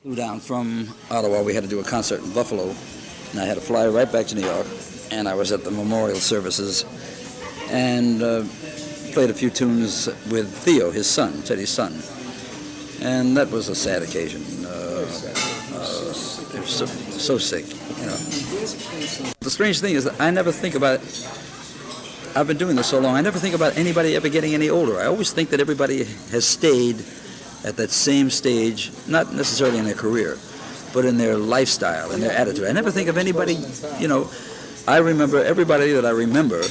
Flew down from Ottawa. We had to do a concert in Buffalo, and I had to fly right back to New York. And I was at the memorial services and played a few tunes with Theo, his son, Teddy's son. And that was a sad occasion. It was so sick, you know. The strange thing is that I never think about it. I've been doing this so long, I never think about anybody ever getting any older. I always think that everybody has stayed at that same stage, not necessarily in their career, but in their lifestyle and their attitude. I never think of anybody, you know, I remember everybody that I remember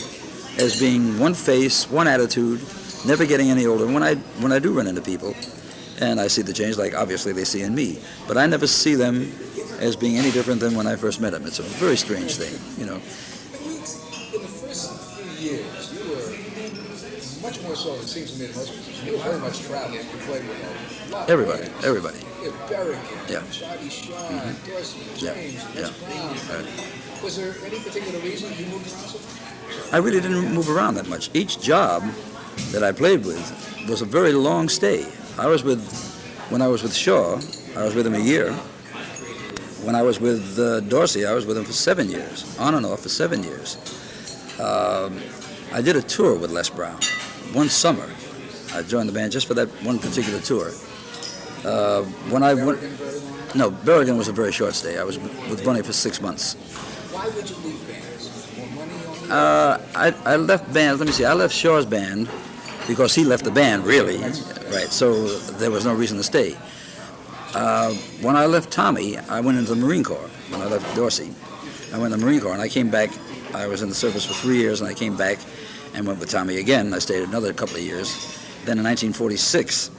as being one face, one attitude, never getting any older. When I do run into people, and I see the change, like obviously they see in me, but I never see them as being any different than when I first met them. It's a very strange thing, you know. In the first few years, you were much more so, it seems to me, than most musicians. You were very much traveling. You played with a lot of Everybody. Yeah, Berrigan, Yeah. Artie, Sean, Dorsey, James, Right. Was there any particular reason you moved around so much? I really didn't move around that much. Each job that I played with was a very long stay. When I was with Shaw, I was with him a year. When I was with Dorsey, I was with him for 7 years, on and off for 7 years. I did a tour with Les Brown. One summer, I joined the band just for that one particular tour. No, Berrigan was a very short stay. I was with Bunny for 6 months. Why would you leave bands? More money on I left bands. Let me see. I left Shaw's band because he left the band, really. Right. So there was no reason to stay. When I left Tommy, I went into the Marine Corps. When I left Dorsey, I went in the Marine Corps, and I came back. I was in the service for 3 years, and I came back and went with Tommy again. I stayed another couple of years. Then in 1946,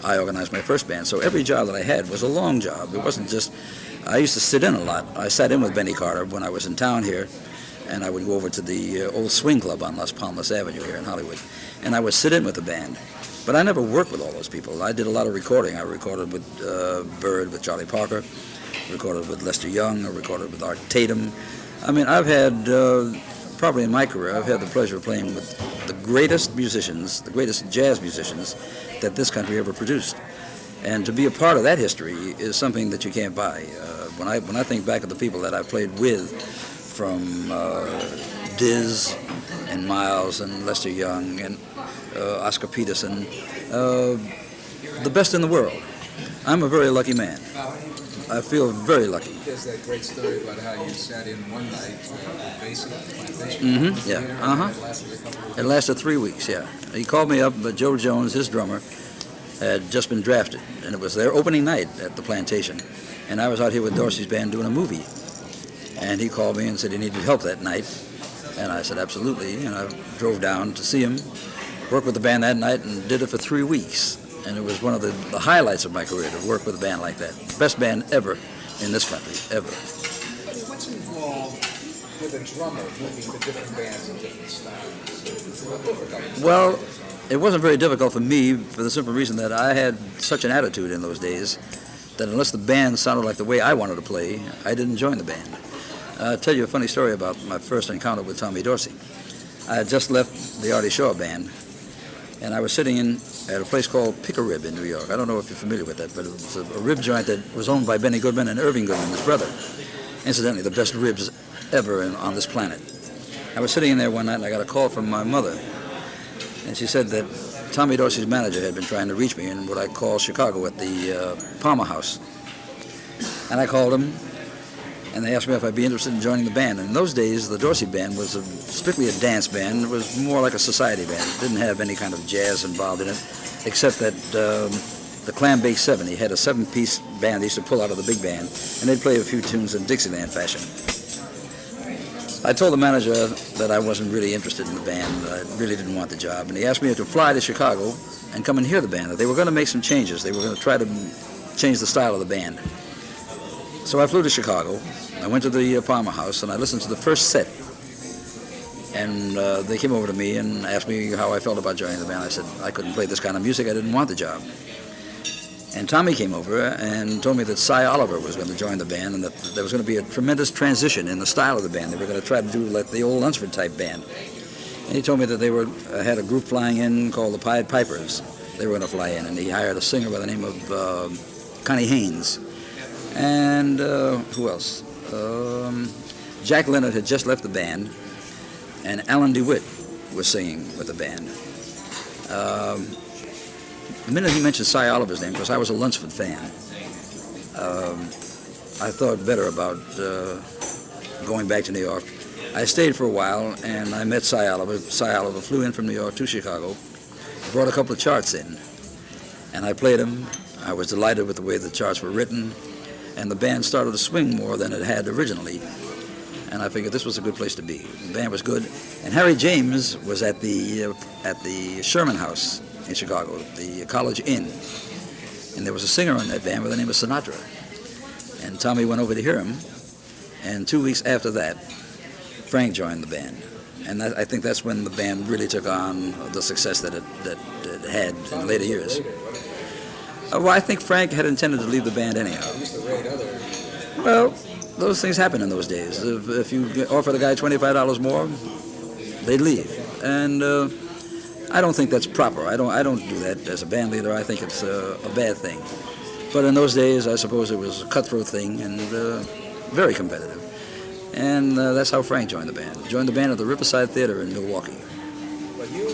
I organized my first band. So every job that I had was a long job. It wasn't just, I used to sit in a lot. I sat in with Benny Carter when I was in town here, and I would go over to the old swing club on Las Palmas Avenue here in Hollywood, and I would sit in with the band. But I never worked with all those people. I did a lot of recording. I recorded with Bird, with Charlie Parker, recorded with Lester Young, I recorded with Art Tatum. I mean, I've had, probably in my career, I've had the pleasure of playing with the greatest musicians, the greatest jazz musicians that this country ever produced. And to be a part of that history is something that you can't buy. When I think back of the people that I played with, from Diz and Miles and Lester Young and Oscar Peterson, the best in the world. I'm a very lucky man. I feel very lucky. There's that great story about how you sat in one night basically at the plantation. Mm-hmm. Yeah. It lasted 3 weeks. Yeah. He called me up, but Joe Jones, his drummer, had just been drafted, and it was their opening night at the plantation. And I was out here with Dorsey's band doing a movie, and he called me and said he needed help that night, and I said absolutely. And I drove down to see him, worked with the band that night, and did it for 3 weeks. And it was one of the highlights of my career to work with a band like that. Best band ever in this country, ever. What's involved with a drummer moving to different bands and different styles? Well, it wasn't very difficult for me for the simple reason that I had such an attitude in those days that unless the band sounded like the way I wanted to play, I didn't join the band. I'll tell you a funny story about my first encounter with Tommy Dorsey. I had just left the Artie Shaw band, and I was sitting in at a place called Pick-a-Rib in New York. I don't know if you're familiar with that, but it was a rib joint that was owned by Benny Goodman and Irving Goodman, his brother. Incidentally, the best ribs ever on this planet. I was sitting in there one night, and I got a call from my mother, and she said that Tommy Dorsey's manager had been trying to reach me in what I call Chicago at the Palmer House. And I called him, and they asked me if I'd be interested in joining the band. And in those days, the Dorsey band was strictly a dance band. It was more like a society band. It didn't have any kind of jazz involved in it, except that the Clam Bake 7, he had a 7-piece band they used to pull out of the big band, and they'd play a few tunes in Dixieland fashion. I told the manager that I wasn't really interested in the band. I really didn't want the job, and he asked me to fly to Chicago and come and hear the band. That they were going to make some changes. They were going to try to change the style of the band. So I flew to Chicago. I went to the Palmer House, and I listened to the first set. And they came over to me and asked me how I felt about joining the band. I said I couldn't play this kind of music. I didn't want the job. And Tommy came over and told me that Cy Oliver was going to join the band and that there was going to be a tremendous transition in the style of the band. They were going to try to do like the old Lunsford type band. And he told me that they had a group flying in called the Pied Pipers. They were going to fly in, and he hired a singer by the name of Connie Haynes. And who else? Jack Leonard had just left the band, and Alan DeWitt was singing with the band. The minute he mentioned Cy Oliver's name, because I was a Lunsford fan, I thought better about going back to New York. I stayed for a while, and I met Cy Oliver. Cy Oliver flew in from New York to Chicago, brought a couple of charts in, and I played them. I was delighted with the way the charts were written, and the band started to swing more than it had originally, and I figured this was a good place to be. The band was good, and Harry James was at the Sherman House in Chicago, the College Inn, and there was a singer on that band by the name of Sinatra, and Tommy went over to hear him, and 2 weeks after that, Frank joined the band, and I think that's when the band really took on the success that it had in later years. Well, I think Frank had intended to leave the band anyhow. Well, those things happen in those days. If you offer the guy $25 more, they'd leave, and I don't think that's proper. I don't do that as a band leader. I think it's a bad thing. But in those days, I suppose it was a cutthroat thing and very competitive. And that's how Frank joined the band. Joined the band at the Riverside Theater in Milwaukee. But you,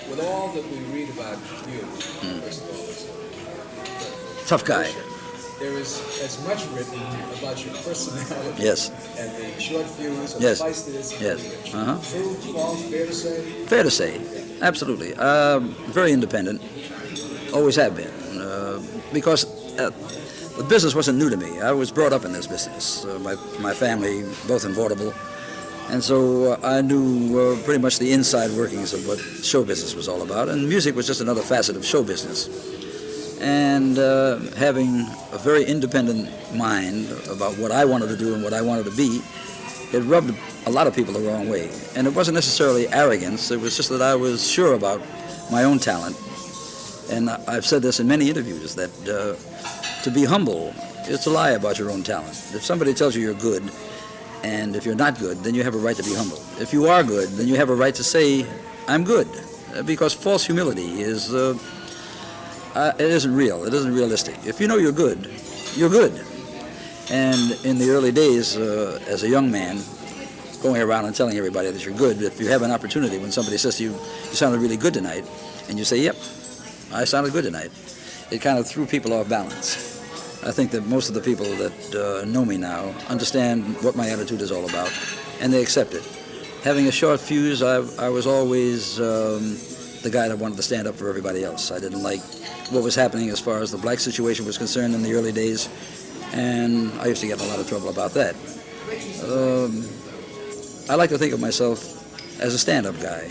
with all that we read about you, first of all, Tough guy. there is as much written about your personality Yes. and the short fuse and Yes. the feistiness. Yes. True, false, fair to say? Fair to say. Absolutely. Very independent. Always have been. Because the business wasn't new to me. I was brought up in this business. My family, both in vaudeville. And so I knew pretty much the inside workings of what show business was all about. And music was just another facet of show business. And having a very independent mind about what I wanted to do and what I wanted to be, it rubbed a lot of people the wrong way. And it wasn't necessarily arrogance. It was just that I was sure about my own talent. And I've said this in many interviews, that to be humble is to lie about your own talent. If somebody tells you you're good, and if you're not good, then you have a right to be humble. If you are good, then you have a right to say, I'm good. Because false humility is, it isn't real. It isn't realistic. If you know you're good, you're good. And in the early days, as a young man, going around and telling everybody that you're good, if you have an opportunity when somebody says to you, you sounded really good tonight, and you say, yep, I sounded good tonight, it kind of threw people off balance. I think that most of the people that know me now understand what my attitude is all about, and they accept it. Having a short fuse, I was always the guy that wanted to stand up for everybody else. I didn't like what was happening as far as the black situation was concerned in the early days, and I used to get in a lot of trouble about that. I like to think of myself as a stand-up guy.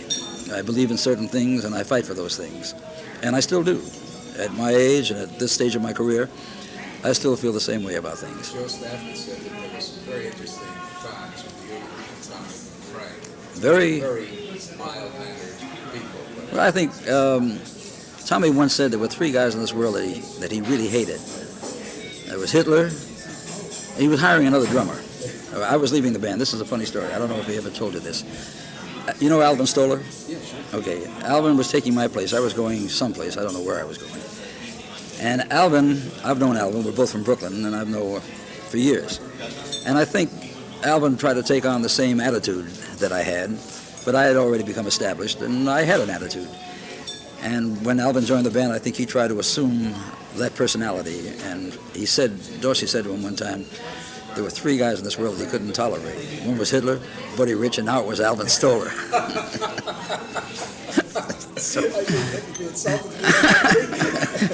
I believe in certain things, and I fight for those things. And I still do. At my age and at this stage of my career, I still feel the same way about things. Joe Stafford said that there was some very interesting times with you and Tommy and Frank. Very mild-mannered people. Well, I think Tommy once said there were three guys in this world that he really hated. There was Hitler. He was hiring another drummer. I was leaving the band. This is a funny story. I don't know if he ever told you this. You know Alvin Stoller? Yeah, sure. Okay. Alvin was taking my place. I was going someplace. I don't know where I was going. And Alvin, I've known Alvin. We're both from Brooklyn, and I've known for years. And I think Alvin tried to take on the same attitude that I had, but I had already become established, and I had an attitude. And when Alvin joined the band, I think he tried to assume that personality. And he said, Dorsey said to him one time, there were three guys in this world that he couldn't tolerate. One was Hitler, Buddy Rich, and now it was Alvin Stoller. So,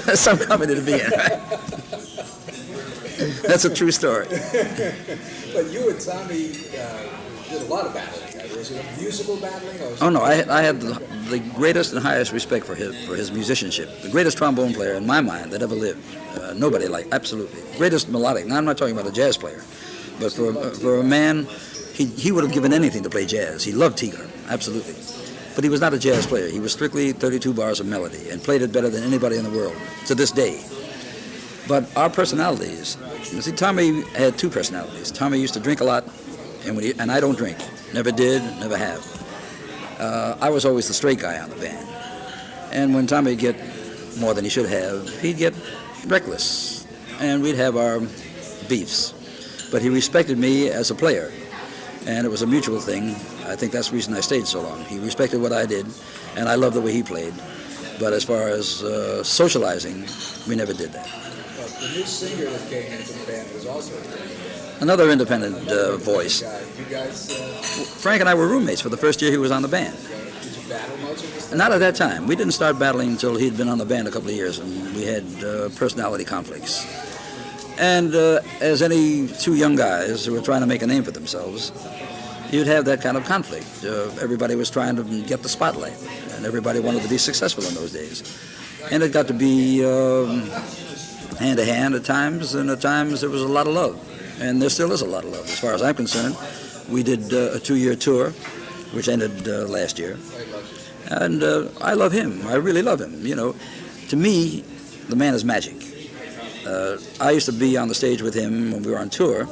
that's some company to be in, right? That's a true story. But you and Tommy did a lot of battling. Was it a musical battling? Or was Oh, no, I had the greatest and highest respect for his musicianship. The greatest trombone player, in my mind, that ever lived. Nobody like, absolutely. Greatest melodic. Now, I'm not talking about a jazz player. But for a man, he would have given anything to play jazz. He loved Tigger, absolutely. But he was not a jazz player. He was strictly 32 bars of melody and played it better than anybody in the world, to this day. But our personalities, you see, Tommy had two personalities. Tommy used to drink a lot, and I don't drink. Never did, never have. I was always the straight guy on the band. And when Tommy would get more than he should have, he'd get reckless. And we'd have our beefs, but he respected me as a player, and it was a mutual thing. I think that's the reason I stayed so long. He respected what I did, and I loved the way he played. But as far as socializing, we never did that. Well, the new singer that came into the band was also Another independent voice. you guys. Frank and I were roommates for the first year he was on the band. Did you battle much of this? Not at that time. We didn't start battling until he'd been on the band a couple of years, and we had personality conflicts. And as any two young guys who were trying to make a name for themselves, you'd have that kind of conflict. Everybody was trying to get the spotlight, and everybody wanted to be successful in those days. And it got to be hand-to-hand at times, and at times there was a lot of love. And there still is a lot of love, as far as I'm concerned. We did a 2-year tour, which ended last year. And I love him. I really love him. You know, to me, the man is magic. I used to be on the stage with him when we were on tour,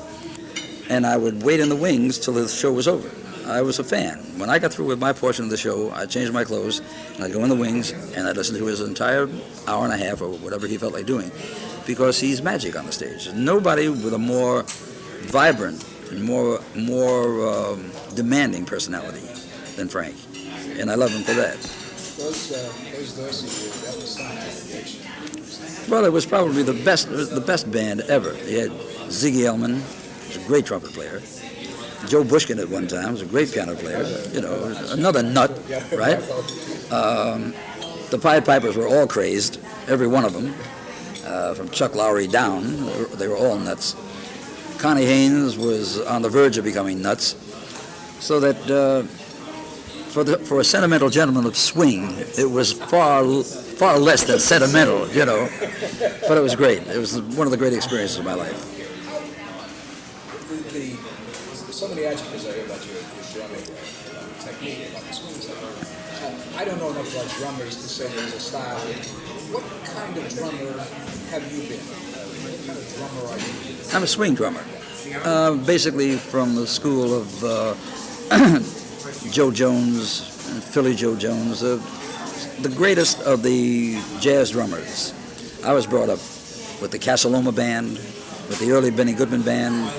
and I would wait in the wings till the show was over. I was a fan. When I got through with my portion of the show, I'd change my clothes, and I'd go in the wings, and I'd listen to his entire hour and a half, or whatever he felt like doing, because he's magic on the stage. There's nobody with a more vibrant and more demanding personality than Frank, and I love him for that. Those Dorsey years, that was some aggregation. Well, it was probably the best band ever. He had Ziggy Elman, who's a great trumpet player. Joe Bushkin at one time was a great piano player. You know, another nut, right? The Pied Pipers were all crazed, every one of them, from Chuck Lowry down. They were all nuts. Connie Haynes was on the verge of becoming nuts. So that for a sentimental gentleman of swing, it was far less than sentimental, you know. But it was great. It was one of the great experiences of my life. So many adjectives I hear about your drumming technique, about the swing stuff. I don't know enough about drummers to say there's a style. What kind of drummer have you been? What kind of drummer are you? I'm a swing drummer. Basically from the school of Joe Jones, Philly Joe Jones, the greatest of the jazz drummers. I was brought up with the Casa Loma Band, with the early Benny Goodman Band.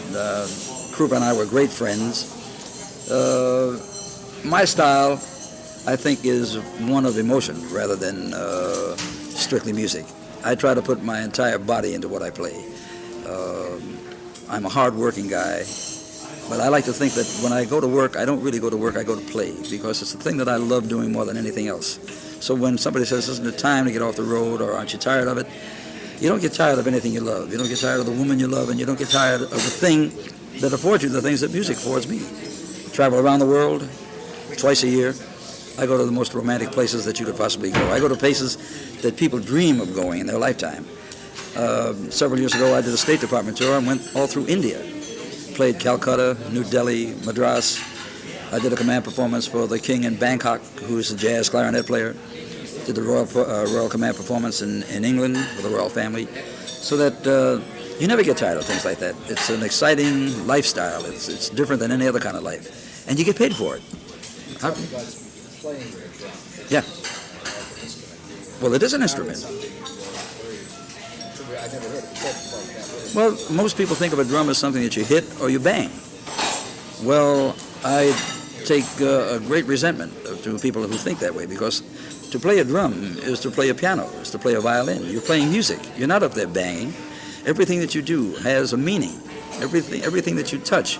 Krupa and I were great friends. My style, I think, is one of emotion rather than strictly music. I try to put my entire body into what I play. I'm a hard-working guy, but I like to think that when I go to work, I don't really go to work, I go to play, because it's the thing that I love doing more than anything else. So when somebody says, isn't it time to get off the road, or aren't you tired of it? You don't get tired of anything you love. You don't get tired of the woman you love, and you don't get tired of the thing that affords you the things that music affords me. Travel around the world twice a year. I go to the most romantic places that you could possibly go. I go to places that people dream of going in their lifetime. Several years ago, I did a State Department tour and went all through India. Played Calcutta, New Delhi, Madras. I did a command performance for the king in Bangkok, who's a jazz clarinet player. Did the Royal Command performance in England with the royal family. So that you never get tired of things like that. It's an exciting lifestyle. It's different than any other kind of life. And you get paid for it. Yeah. Well, it is an instrument. Well, most people think of a drum as something that you hit or you bang. Well, I take a great resentment to people who think that way, because to play a drum is to play a piano, is to play a violin. You're playing music. You're not up there banging. Everything that you do has a meaning. Everything that you touch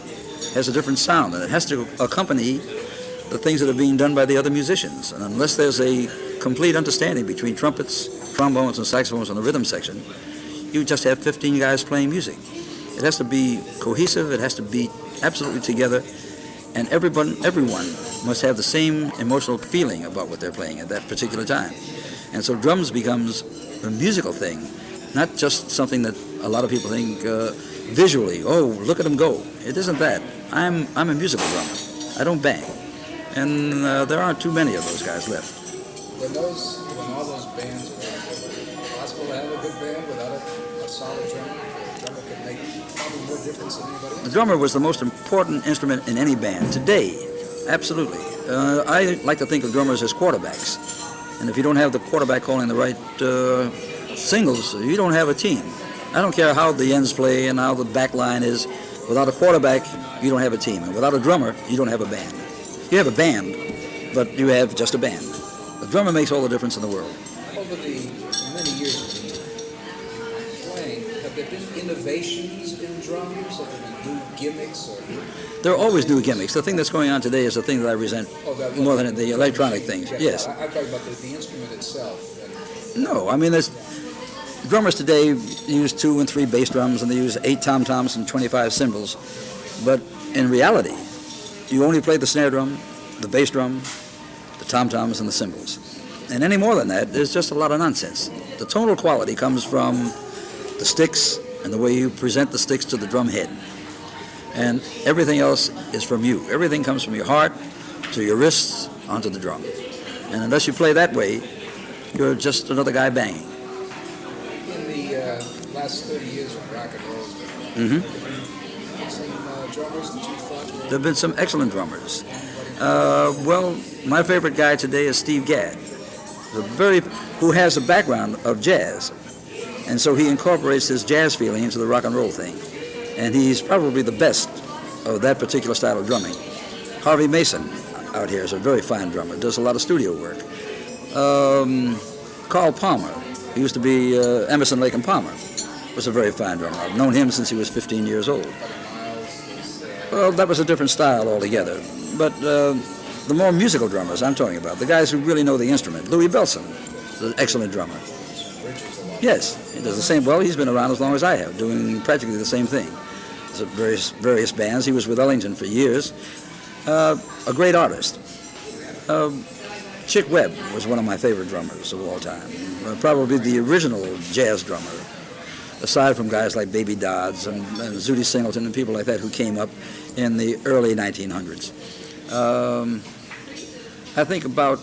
has a different sound, and it has to accompany the things that are being done by the other musicians. And unless there's a complete understanding between trumpets, trombones, and saxophones on the rhythm section, you just have 15 guys playing music. It has to be cohesive. It has to be absolutely together, and everyone must have the same emotional feeling about what they're playing at that particular time. And so drums becomes a musical thing, not just something that a lot of people think visually. Oh, look at them go! It isn't that. I'm a musical drummer. I don't bang, and there aren't too many of those guys left. When all those bands were, was it possible to have a good band without a solid drummer? A drummer could make probably more difference than anybody else. The drummer was the most important instrument in any band today. Absolutely. I like to think of drummers as quarterbacks, and if you don't have the quarterback calling the right singles, you don't have a team. I don't care how the ends play and how the back line is. Without a quarterback, you don't have a team. And without a drummer, you don't have a band. You have a band, but you have just a band. The drummer makes all the difference in the world. Over the many years of playing, have there been innovations in drums? Have there been new gimmicks? There are always new gimmicks. The thing that's going on today is the thing that I resent more than the electronic things. Yes. I'm talking about the instrument itself. No, I mean, there's drummers today use 2 and 3 bass drums, and they use 8 tom-toms and 25 cymbals. But in reality, you only play the snare drum, the bass drum, the tom-toms, and the cymbals. And any more than that is just a lot of nonsense. The tonal quality comes from the sticks and the way you present the sticks to the drum head. And everything else is from you. Everything comes from your heart to your wrists onto the drum. And unless you play that way, you're just another guy banging. In the last 30 years of rock and roll, some drummers that you thought there have been some excellent drummers. Well, my favorite guy today is Steve Gadd, who has a background of jazz. And so he incorporates his jazz feeling into the rock and roll thing. And he's probably the best of that particular style of drumming. Harvey Mason out here is a very fine drummer, does a lot of studio work. Carl Palmer, he used to be Emerson, Lake and Palmer, was a very fine drummer. I've known him since he was 15 years old. Well, that was a different style altogether. But the more musical drummers I'm talking about, the guys who really know the instrument. Louis Bellson is an excellent drummer. Yes, he does the same. Well, he's been around as long as I have, doing practically the same thing. He's at various bands. He was with Ellington for years. A great artist. Chick Webb was one of my favorite drummers of all time. Probably the original jazz drummer, aside from guys like Baby Dodds and Zooty Singleton and people like that who came up in the early 1900s. I think about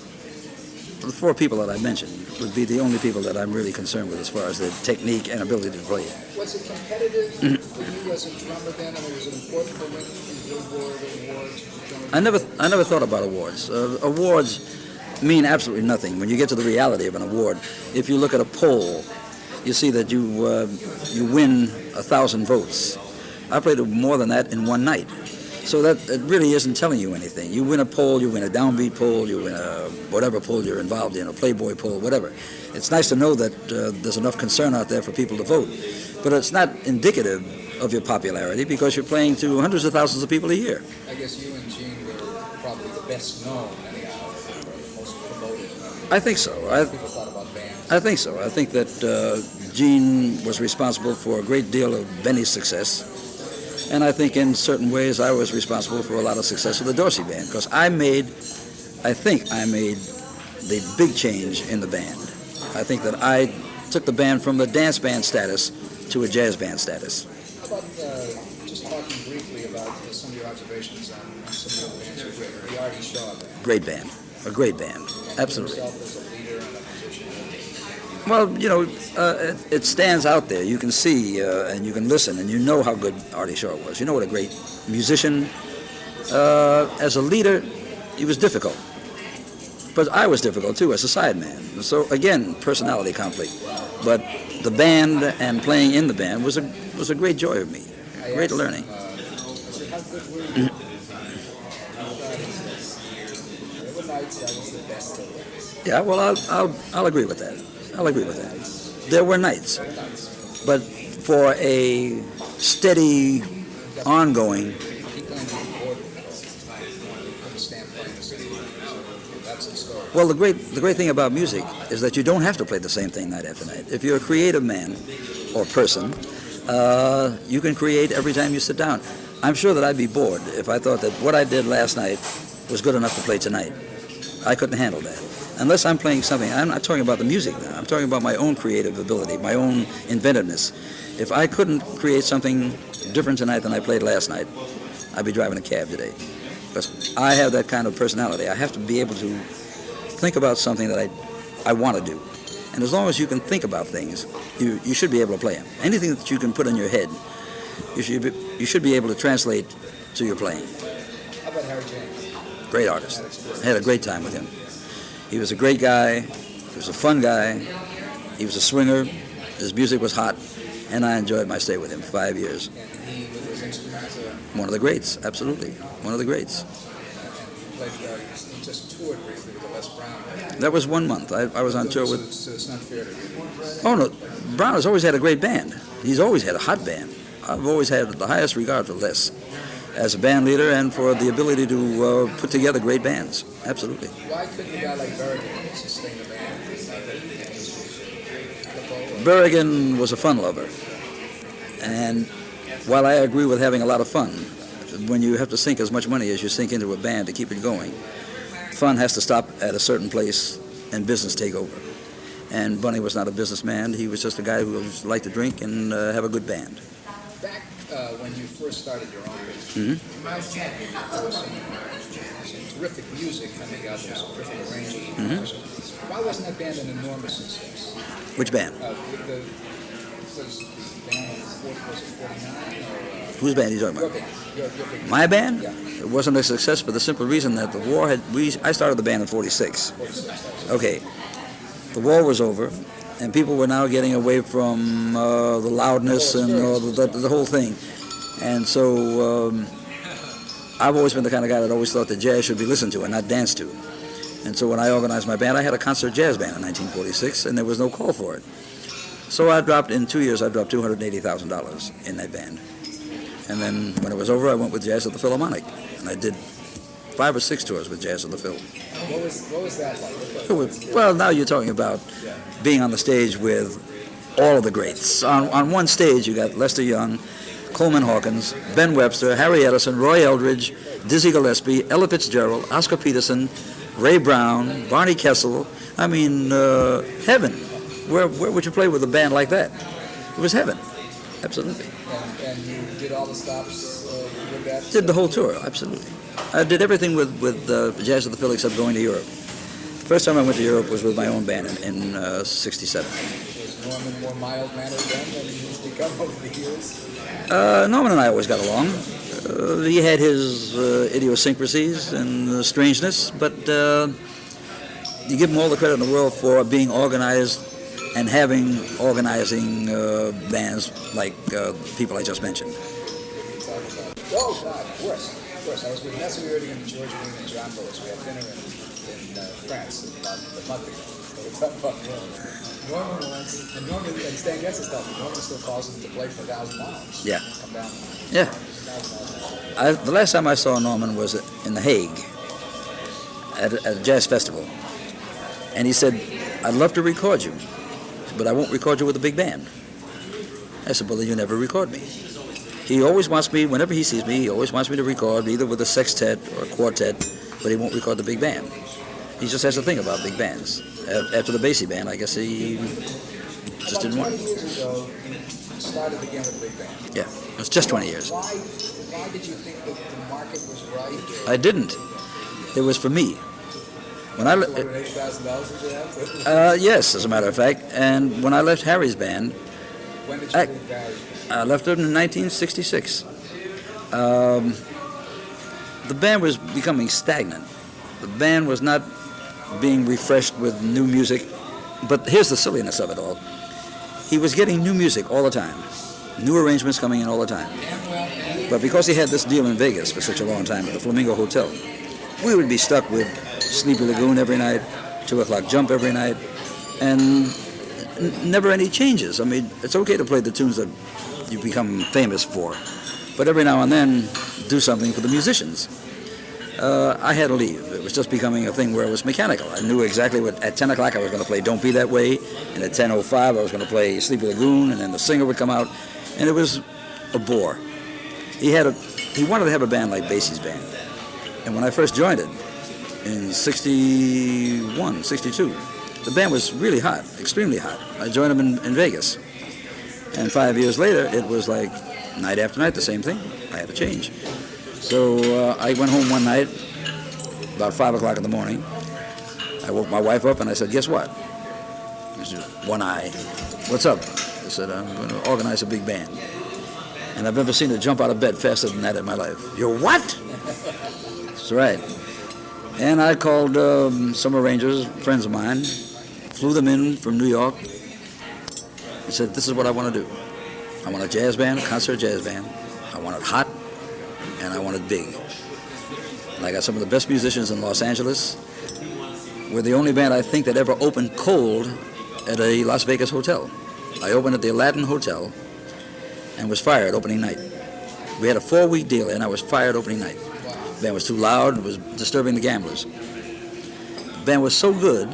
the 4 people that I mentioned would be the only people that I'm really concerned with as far as their technique and ability to play it. Was it competitive for you as a drummer then? I mean, was it important for winning Billboard awards? I never thought about awards. Awards mean absolutely nothing when you get to the reality of an award. If you look at a poll, you see that you win 1,000 votes. I played more than that in one night. So that it really isn't telling you anything. You win a poll, you win a downbeat poll, you win a whatever poll you're involved in, a Playboy poll, whatever. It's nice to know that there's enough concern out there for people to vote. But it's not indicative of your popularity because you're playing to hundreds of thousands of people a year. I guess you and Gene were probably the best known, anyhow, or the most promoted. I think so. People thought about bands. I think so. I think that Gene was responsible for a great deal of Benny's success. And I think in certain ways I was responsible for a lot of success of the Dorsey Band because I think I made the big change in the band. I think that I took the band from the dance band status to a jazz band status. How about just talking briefly about some of your observations on some of the bands you've written, the Artie Shaw Band? Great band. A great band. Absolutely. Yourself as a leader and a musician. Well, you know, it stands out there. You can see and you can listen, and you know how good Artie Shaw was. You know what a great musician. As a leader, he was difficult. But I was difficult, too, as a sideman. So, again, personality conflict. But the band and playing in the band was a great joy of me, great learning. I said, how good were you? There were nights that was the best of it. Yeah, well, I'll agree with that. I'll agree with that. There were nights. But for a steady, ongoing... Well, the great thing about music is that you don't have to play the same thing night after night. If you're a creative man or person, you can create every time you sit down. I'm sure that I'd be bored if I thought that what I did last night was good enough to play tonight. I couldn't handle that. Unless I'm playing something, I'm not talking about the music now. I'm talking about my own creative ability, my own inventiveness. If I couldn't create something different tonight than I played last night, I'd be driving a cab today. Because I have that kind of personality. I have to be able to think about something that I want to do. And as long as you can think about things, you should be able to play them. Anything that you can put in your head, you should be able to translate to your playing. How about Harry James? Great artist. I had a great time with him. He was a great guy. He was a fun guy. He was a swinger. His music was hot. and I enjoyed my stay with him 5 years. And he, with his instruments, One of the greats, absolutely. One of the greats. like, he just toured briefly with the Les Brown band. That was 1 month. I was on tour with... So it's not fair to you. Oh, no. Brown has always had a great band. He's always had a hot band. I've always had the highest regard for Les as a band leader and for the ability to put together great bands. Absolutely. Why couldn't a guy like Berrigan sustain a band? Berrigan was a fun lover. And while I agree with having a lot of fun, when you have to sink as much money as you sink into a band to keep it going, fun has to stop at a certain place and business take over. And Bunny was not a businessman. He was just a guy who liked to drink and have a good band. Back when you first started your own business, Mm-hmm. there was some terrific music coming out, there was some terrific arranging. Mm-hmm. Why wasn't that band an enormous success? Which band? Was the band was it 49? Or, Whose band are you talking your about? band. Your big My band? Yeah. It wasn't a success for the simple reason that the war had... I started the band in 46. 46. Okay. The war was over, and people were now getting away from the loudness and the whole thing. And so I've always been the kind of guy that always thought that jazz should be listened to and not danced to. And so when I organized my band, I had a concert jazz band in 1946, and there was no call for it. So in 2 years, I dropped $280,000 in that band. And then when it was over, I went with Jazz at the Philharmonic, and I did 5 or 6 tours with Jazz at the Phil. What was that like? Well, now you're talking about being on the stage with all of the greats. On one stage, you got Lester Young, Coleman Hawkins, Ben Webster, Harry Edison, Roy Eldridge, Dizzy Gillespie, Ella Fitzgerald, Oscar Peterson, Ray Brown, Barney Kessel. I mean, heaven. Where would you play with a band like that? It was heaven. Absolutely. And you did all the stops with that? Did the whole tour, absolutely. I did everything with Jazz at the Phil except going to Europe. The first time I went to Europe was with my own band in 67. Was Norman more mild-mannered then than he's become over the years? Norman and I always got along. He had his idiosyncrasies and strangeness, but you give him all the credit in the world for being organized and having organizing bands like people I just mentioned. Oh, God, of course. I was with Nessie Reardon and George Green and John Lewis. We had dinner in France about a month ago. We were talking about Norman once, and Stan Getz is telling me, Norman still calls him to play for $1,000. Yeah. Come down. Yeah. $1,000. The last time I saw Norman was in The Hague at a jazz festival. And he said, I'd love to record you, but I won't record you with a big band. I said, well, then you never record me. He always wants me, whenever he sees me, he always wants me to record either with a sextet or a quartet, but he won't record the big band. He just has a thing about big bands. After the Basie band, I guess he just didn't want it. 20 years ago, you started again with a big band. Yeah, it was just 20 years. Why did you think that the market was right? I didn't. It was for me. When I $280,000 did you have? yes, as a matter of fact. And when I left Harry's band, When did you leave Barry's band? I left it in 1966. The band was becoming stagnant. The band was not being refreshed with new music. But here's the silliness of it all. He was getting new music all the time. New arrangements coming in all the time. But because he had this deal in Vegas for such a long time at the Flamingo Hotel, we would be stuck with Sleepy Lagoon every night, 2 o'clock jump every night, and never any changes. I mean, it's okay to play the tunes that you become famous for, but every now and then do something for the musicians. I had to leave. It was just becoming a thing where it was mechanical. I knew exactly what, at 10 o'clock I was going to play Don't Be That Way, and at 10:05 I was going to play Sleepy Lagoon, and then the singer would come out, and it was a bore. He wanted to have a band like Basie's band, and when I first joined it, in 61, 62, the band was really hot, extremely hot. I joined them in Vegas. And 5 years later, it was like night after night, the same thing. I had to change. So I went home one night, about 5 o'clock in the morning. I woke my wife up and I said, guess what? She said, one eye. What's up? I said, I'm going to organize a big band. And I've never seen her jump out of bed faster than that in my life. You're what? That's right. And I called some arrangers, friends of mine, flew them in from New York. I said, this is what I want to do. I want a jazz band, a concert jazz band. I want it hot, and I want it big. And I got some of the best musicians in Los Angeles. We're the only band, I think, that ever opened cold at a Las Vegas hotel. I opened at the Aladdin Hotel and was fired opening night. We had a 4-week deal, and I was fired opening night. The band was too loud, it was disturbing the gamblers. The band was so good,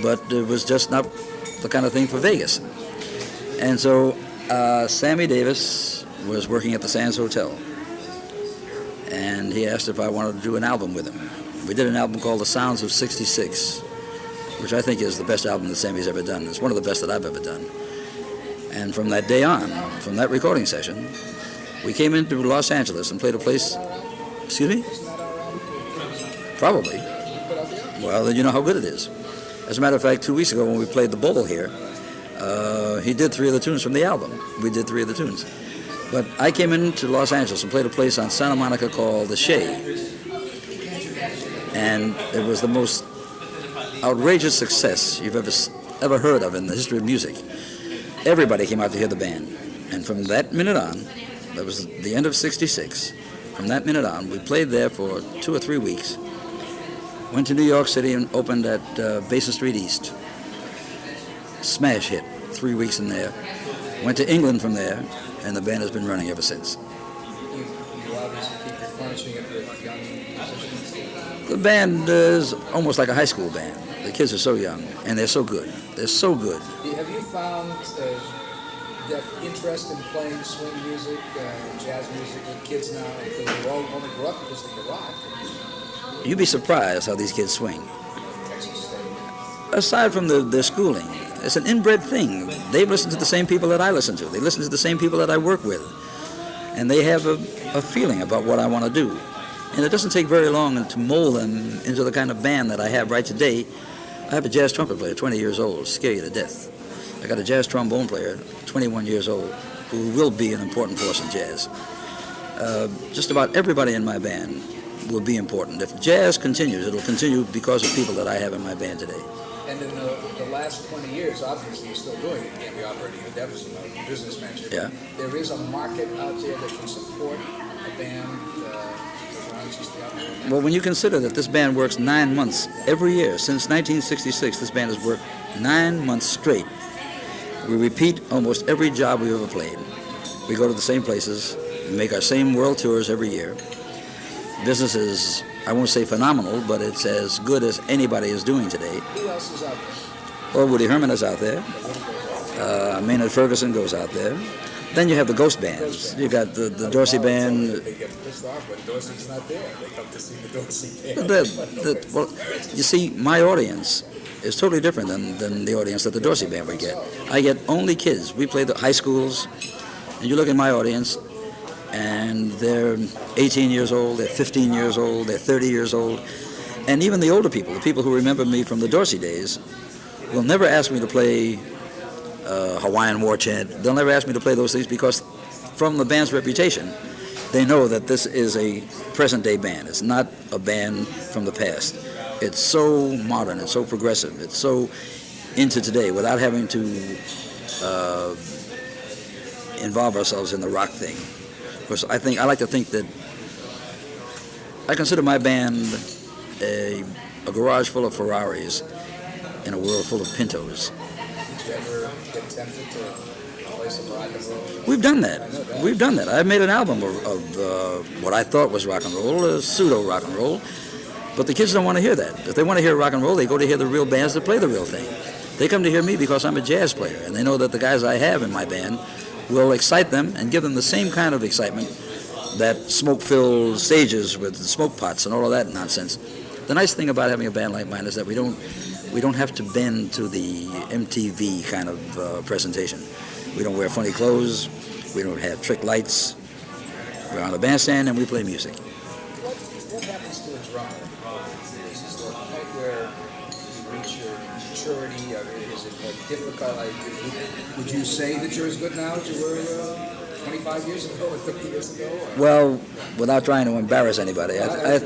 but it was just not the kind of thing for Vegas. And so Sammy Davis was working at the Sands Hotel, and he asked if I wanted to do an album with him. We did an album called The Sounds of 66, which I think is the best album that Sammy's ever done. It's one of the best that I've ever done. And from that day on, from that recording session, we came into Los Angeles and played a place. Excuse me? Probably. Well, then you know how good it is. As a matter of fact, 2 weeks ago when we played the Bowl here, he did 3 of the tunes from the album. We did 3 of the tunes. But I came into Los Angeles and played a place on Santa Monica called The Shea. And it was the most outrageous success you've ever heard of in the history of music. Everybody came out to hear the band. And from that minute on, that was the end of 66, from that minute on, we played there for 2 or 3 weeks. Went to New York City and opened at Basin Street East. Smash hit, 3 weeks in there. Went to England from there, and the band has been running ever since. You obviously keep replenishing it with young musicians. The band is almost like a high school band. The kids are so young, and they're so good. They're so good. Have you found that interest in playing swing music, jazz music with kids now, because they all only grew up because they could rock? You'd be surprised how these kids swing. Texas State. Aside from their schooling, it's an inbred thing. They listen to the same people that I listen to. They listen to the same people that I work with. And they have a feeling about what I want to do. And it doesn't take very long to mold them into the kind of band that I have right today. I have a jazz trumpet player, 20 years old, scare you to death. I got a jazz trombone player, 21 years old, who will be an important force in jazz. Just about everybody in my band will be important. If jazz continues, it'll continue because of people that I have in my band today. And in the last 20 years, obviously you're still doing it. You can't be operating a deficit of businessmanship. Yeah. There is a market out there that can support a band as long as you stay out there. Well, when you consider that this band works 9 months every year, since 1966, this band has worked 9 months straight. We repeat almost every job we've ever played. We go to the same places, we make our same world tours every year. Business is, I won't say phenomenal, but it's as good as anybody is doing today. Who else is out there? Well, Woody Herman is out there. Maynard Ferguson goes out there. Then you have the ghost bands. You got the Dorsey band. They get pissed off when Dorsey's not there. They come to see the Dorsey band. Well, you see, my audience is totally different than the audience that the Dorsey band would get. I get only kids. We play the high schools, and you look at my audience, and they're 18 years old, they're 15 years old, they're 30 years old. And even the older people, the people who remember me from the Dorsey days, will never ask me to play Hawaiian War Chant. They'll never ask me to play those things because from the band's reputation, they know that this is a present-day band. It's not a band from the past. It's so modern, it's so progressive, it's so into today without having to involve ourselves in the rock thing. Because I like to think that I consider my band a garage full of Ferraris in a world full of Pintos. Did you ever get tempted to play some rock and roll? We've done that. We've done that. I made an album of what I thought was rock and roll, pseudo rock and roll. But the kids don't want to hear that. If they want to hear rock and roll, they go to hear the real bands that play the real thing. They come to hear me because I'm a jazz player, and they know that the guys I have in my band will excite them and give them the same kind of excitement that smoke-filled stages with smoke pots and all of that nonsense. The nice thing about having a band like mine is that we don't have to bend to the MTV kind of presentation. We don't wear funny clothes. We don't have trick lights. We're on the bandstand and we play music. What happens to a drummer over the years? Is there a point where you reach your maturity? Or is it more difficult? Would you say that you're as good now as you were 25 years ago or 50 years ago? Or? Well, without trying to embarrass anybody, I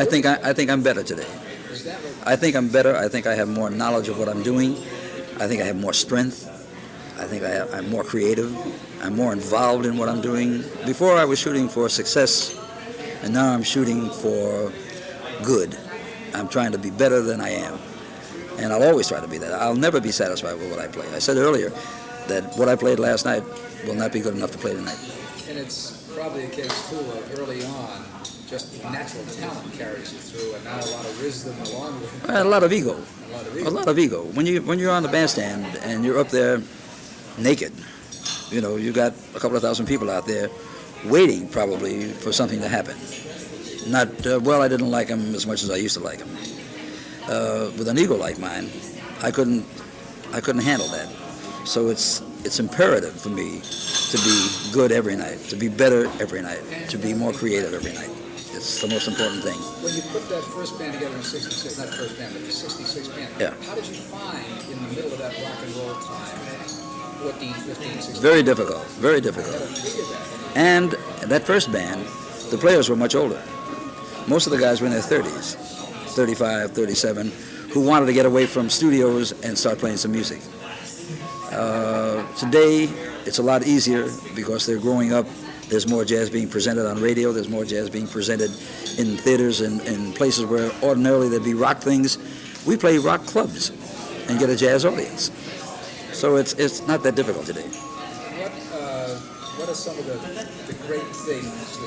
think I'm better today. Is that what, I think I'm better. I think I have more knowledge of what I'm doing. I think I have more strength. I think I'm more creative. I'm more involved in what I'm doing. Before I was shooting for success, and now I'm shooting for good. I'm trying to be better than I am. And I'll always try to be that. I'll never be satisfied with what I play. I said earlier that what I played last night will not be good enough to play tonight. And it's probably a case, too, of early on, just natural talent carries you through, and not a lot of wisdom along with it. A lot of ego. A lot of ego. A lot of ego. When you're on the bandstand and you're up there naked, you got a couple of thousand people out there waiting probably for something to happen. Not, I didn't like him as much as I used to like him. With an ego like mine, I couldn't handle that. So it's imperative for me to be good every night, to be better every night, to be more creative every night. It's the most important thing. When you put that first band together in '66, not first band, but the '66 band, yeah. How did you find in the middle of that rock and roll time, 14, 15, 16? Very difficult, very difficult. And that first band, the players were much older. Most of the guys were in their 30s, 35, 37, who wanted to get away from studios and start playing some music. Today, it's a lot easier because they're growing up. There's more jazz being presented on radio. There's more jazz being presented in theaters and places where ordinarily there'd be rock things. We play rock clubs and get a jazz audience. So it's not that difficult today. What are some of the great things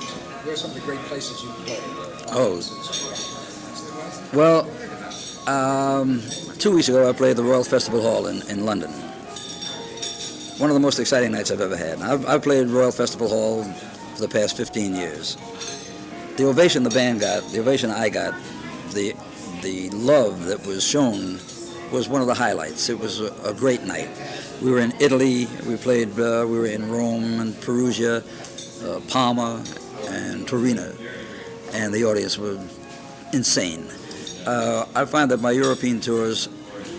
where are some of the great places you play? Oh. Well, 2 weeks ago I played the Royal Festival Hall in London. One of the most exciting nights I've ever had. I've played Royal Festival Hall for the past 15 years. The ovation the band got, the ovation I got, the love that was shown was one of the highlights. It was a great night. We were in Italy, we were in Rome and Perugia, Parma and Torino, and the audience was insane. I find that my European tours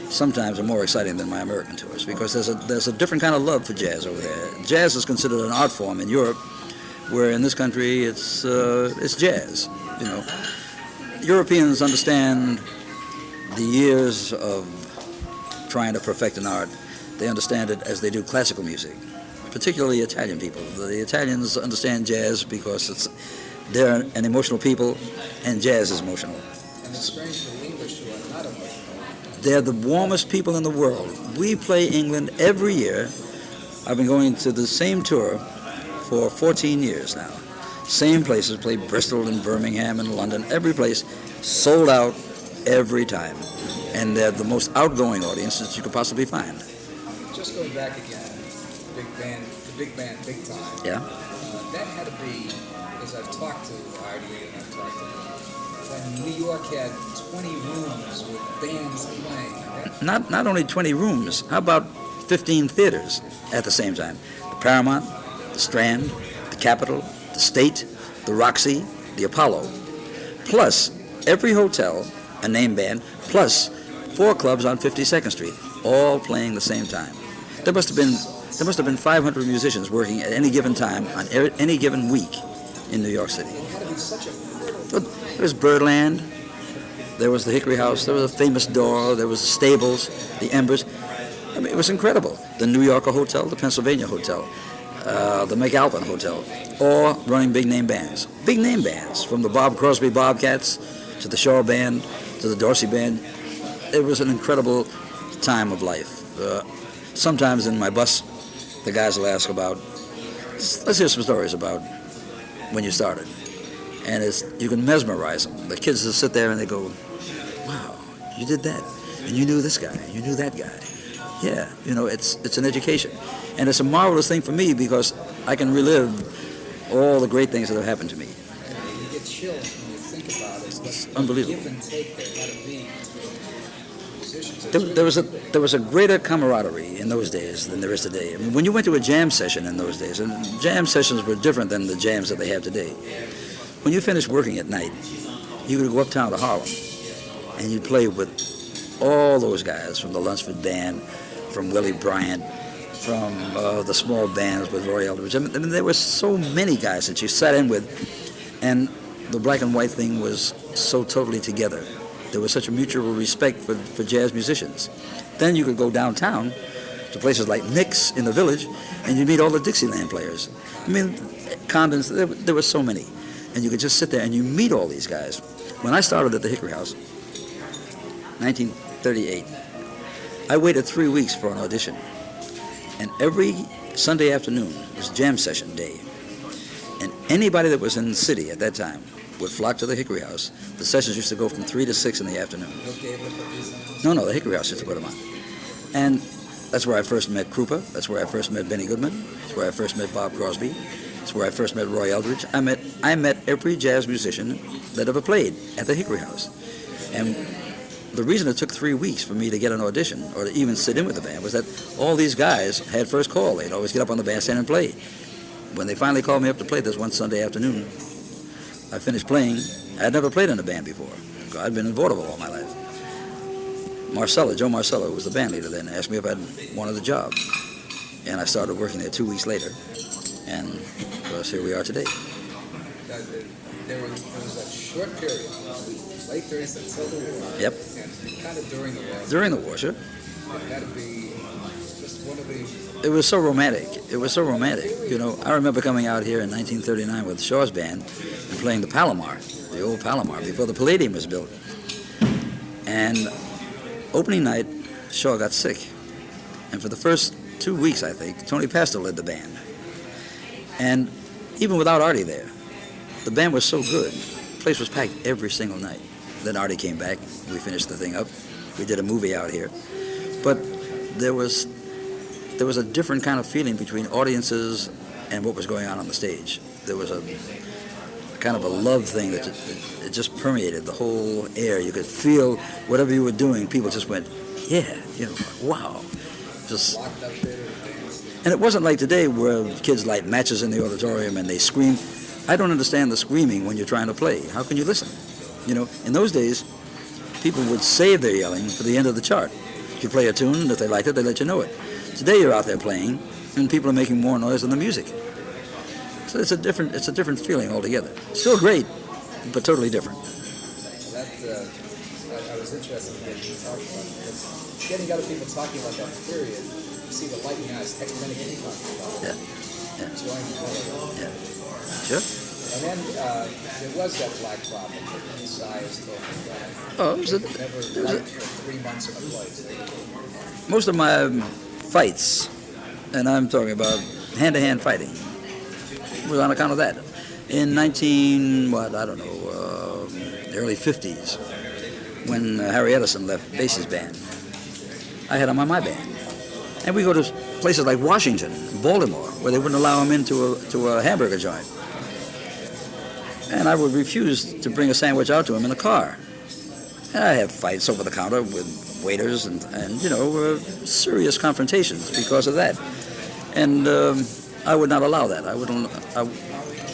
sometimes are more exciting than my American tours because there's a different kind of love for jazz over there. Jazz is considered an art form in Europe, where in this country it's jazz. Europeans understand the years of trying to perfect an art. They understand it as they do classical music, particularly Italian people. The Italians understand jazz because they're an emotional people, and jazz is emotional. And it's strange for the English who are not emotional. They're the warmest people in the world. We play England every year. I've been going to the same tour for 14 years now. Same places, play Bristol and Birmingham and London, every place, sold out every time. And they're the most outgoing audience that you could possibly find. Just going back again, the big band, big time. Yeah. That had to be, as I've talked to Artie and I've talked to when New York had 20 rooms with bands playing. Not only 20 rooms, how about 15 theaters at the same time? The Paramount, the Strand, the Capitol, the State, the Roxy, the Apollo. Plus, every hotel, a name band, plus 4 clubs on 52nd Street, all playing the same time. There must have been 500 musicians working at any given time on any given week in New York City. It had to be such a fertile time. There was Birdland, there was the Hickory House, there was a famous door, there was the Stables, the Embers. I mean, it was incredible. The New Yorker Hotel, the Pennsylvania Hotel, the McAlpin Hotel, all running big name bands. Big name bands, from the Bob Crosby Bobcats to the Shaw Band to the Dorsey Band. It was an incredible time of life. Sometimes in my bus, the guys will ask about, let's hear some stories about when you started. And you can mesmerize them. The kids will sit there and they go, wow, you did that. And you knew this guy, and you knew that guy. Yeah, it's an education. And it's a marvelous thing for me because I can relive all the great things that have happened to me. You get chills when you think about it. It's unbelievable. Give and take there had to be musicians. There was a greater camaraderie in those days than there is today. I mean, when you went to a jam session in those days, and jam sessions were different than the jams that they have today. When you finished working at night, you would go uptown to Harlem, and you'd play with all those guys from the Lunsford Band, from Willie Bryant, from the small bands with Roy Eldridge. I mean, there were so many guys that you sat in with, and the black and white thing was so totally together. There was such a mutual respect for jazz musicians. Then you could go downtown to places like Nick's in the Village, and you'd meet all the Dixieland players. I mean, Condons, there were so many. And you could just sit there and you meet all these guys. When I started at the Hickory House, 1938, I waited 3 weeks for an audition. And every Sunday afternoon was jam session day. And anybody that was in the city at that time would flock to the Hickory House. The sessions used to go from 3 to 6 in the afternoon. No, the Hickory House used to put them on. And that's where I first met Krupa. That's where I first met Benny Goodman. That's where I first met Bob Crosby. That's where I first met Roy Eldridge. I met every jazz musician that ever played at the Hickory House. And the reason it took 3 weeks for me to get an audition or to even sit in with the band was that all these guys had first call. They'd always get up on the bandstand and play. When they finally called me up to play this one Sunday afternoon, I finished playing. I had never played in a band before. I'd been in vaudeville all my life. Joe Marcello, who was the band leader then, asked me if I wanted the job. And I started working there 2 weeks later. And, of course, here we are today. There was a short period, late 30s until the war. Yep. And kind of during the war. During the war, sure. It had to be just one of the... It was so romantic. It was so romantic. You know, I remember coming out here in 1939 with Shaw's band and playing the Palomar, the old Palomar, before the Palladium was built. And opening night, Shaw got sick. And for the first 2 weeks, I think, Tony Pastor led the band. And even without Artie there, the band was so good. The place was packed every single night. Then Artie came back. We finished the thing up. We did a movie out here. But there was a different kind of feeling between audiences and what was going on the stage. There was a kind of a love thing that it just permeated the whole air. You could feel whatever you were doing, people just went, yeah, you know, wow. Just, and it wasn't like today where kids light matches in the auditorium and they scream. I don't understand the screaming when you're trying to play. How can you listen? You know, in those days, people would save their yelling for the end of the chart. If you play a tune, and if they liked it, they let you know it. Today you're out there playing, and people are making more noise than the music. So it's a different feeling altogether. Still great, but totally different. I was interested in what you talked about. Because getting other people talking about that period, you see the light in the eyes. Heck, many people talking about it. Yeah. Enjoying the play. Yeah. Sure. And then there was that black problem that Messiah is talking about. Oh, it was Never liked for 3 months in a place. Most of my fights, and I'm talking about hand-to-hand fighting, was on account of that. In the early 50s, when Harry Edison left Basie's band, I had him on my band. And we go to places like Washington, Baltimore, where they wouldn't allow him into a hamburger joint. And I would refuse to bring a sandwich out to him in the car. And I have fights over the counter with waiters and serious confrontations because of that. And I would not allow that.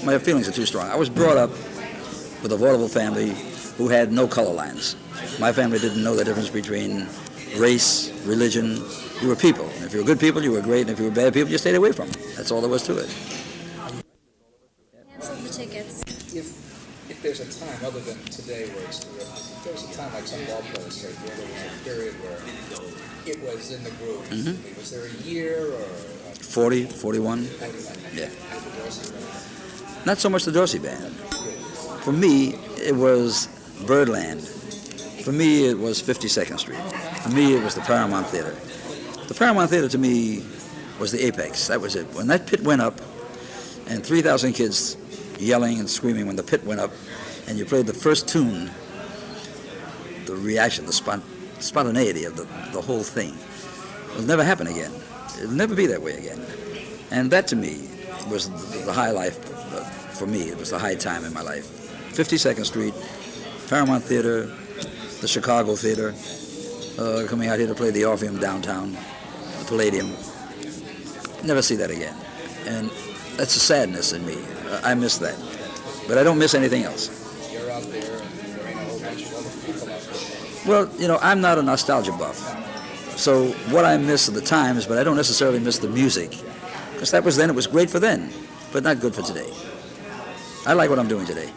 My feelings are too strong. I was brought up with a vaudeville family who had no color lines. My family didn't know the difference between race, religion. You were people. And if you were good people, you were great. And if you were bad people, you stayed away from them. That's all there was to it. Cancel the tickets. If there's a time other than today where it's terrific, if there was a time like some ball players say where there was a period where it was in the groove. Mm-hmm. Was there a year or 40, 41? Yeah. Not so much the Dorsey Band. For me, it was Birdland. For me, it was 52nd Street. For me, it was the Paramount Theater. The Paramount Theater, to me, was the apex. That was it. When that pit went up, and 3,000 kids yelling and screaming when the pit went up, and you played the first tune, the reaction, the spontaneity of the whole thing, will never happen again. It'll never be that way again. And that, to me, was the high life. For me, it was the high time in my life. 52nd Street, Paramount Theater, the Chicago Theater, coming out here to play the Orpheum downtown, the Palladium. Never see that again. And that's a sadness in me. I miss that. But I don't miss anything else. You're out there and there ain't a whole bunch of other people out there. Well, I'm not a nostalgia buff. So what I miss are the times, but I don't necessarily miss the music. Because that was then, it was great for then, but not good for today. I like what I'm doing today.